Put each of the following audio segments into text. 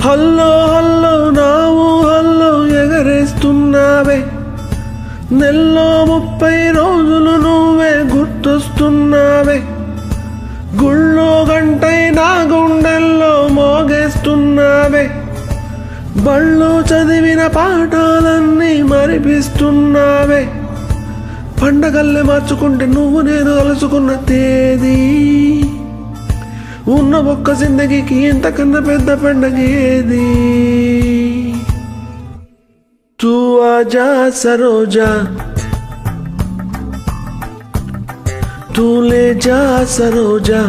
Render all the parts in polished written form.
Hello hello నావు hello ఎగరేస్తున్నావే, నెల్లో 30 రోజులు నువ్వే గుర్తొస్తున్నావే, గుళ్ళో గంటై నా గుండెల్లో మోగేస్తున్నావే, బళ్ళు చదివిన పాఠాలన్నీ మరిపిస్తున్నావే, పండగల్లే మార్చుకుంటే నువ్వు నేను కలుసుకున్న తేదీ, ఉన్న ఒక్క జిందగీకి ఇంతకన్నా పెద్ద పండగ ఏది. తూ ఆజా సరోజా, తూ లే జా సరోజా,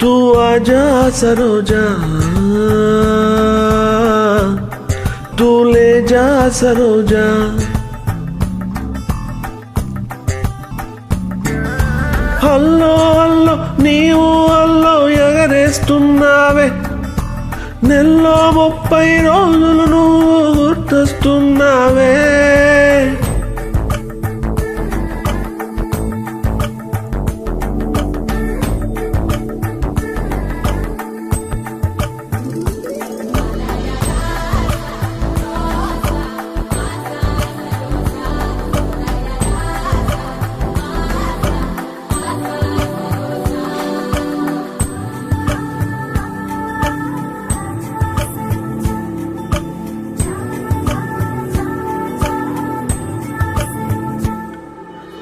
తూ ఆజా సరోజా, తూ లే జా సరోజా. హల్లో హల్లో నీవు హల్లో ఎగరేస్తున్నావే, నెల్లో 30 రోజులు నువ్వు గుర్తొస్తున్నావే.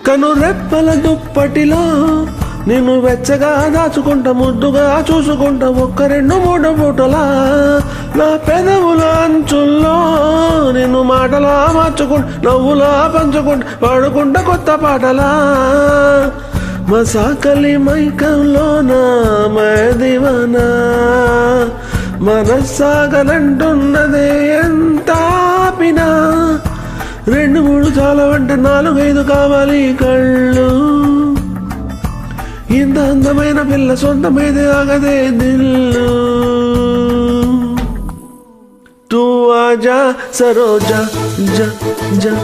కను రెప్పల దుప్పటిలో నిన్ను వెచ్చగా దాచుకుంటా, ముద్దుగా చూసుకుంటా, 1 2 3 పూటలా నా పెదవుల అంచుల్లో నిన్ను మాటలా మార్చుకుంటా, నవ్వులా పంచుకుంటా, పాడుకుంటా కొత్త పాటలా, మసాకలి మైకంలో నా మదివనా, మనస్సాగనంటున్నదే ఎంత ఆపినా, 2 3 చాలవంటే 4 5 కావాలి కళ్ళు, ఇంత అందమైన పిల్ల సొంతమైతే ఆగదే దిల్లు. తూ ఆజా సరోజా జా జా.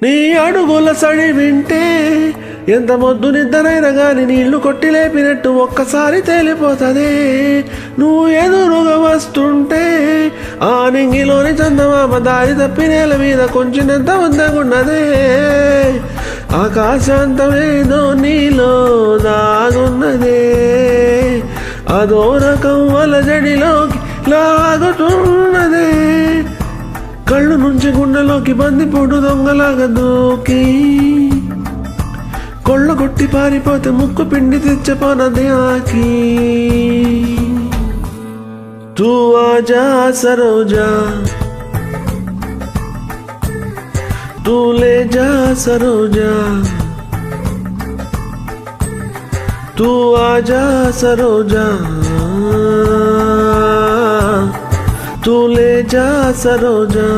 నీ అడుగుల సడి వింటే ఎంత మొద్దు నిద్రైనా గాని నీళ్లు కొట్టి లేపినట్టు ఒక్కసారి తేలిపోతదే, నువ్వు ఎదురుగా వస్తుంటే ఆ నింగిలోని చందమామ దారి తప్పి నేల మీద కొంచెంత ఉందగున్నదే, ఆకాశాంతమేదో నీలో దాగున్నదే, అదో రకం అలజడిలోకి లాగుతున్నదే, కళ్ళు నుంచి గుండెలోకి బందిపోటు దొంగలాగా దూకి, కొళ్ళగొట్టి పారిపోతే ముక్కు పిండి తెచ్చపోనది ఆకి. తూ ఆజా సరోజా, తూ లే జా సరోజా, తూ ఆజా సరోజా, तू ले जा सरोजा.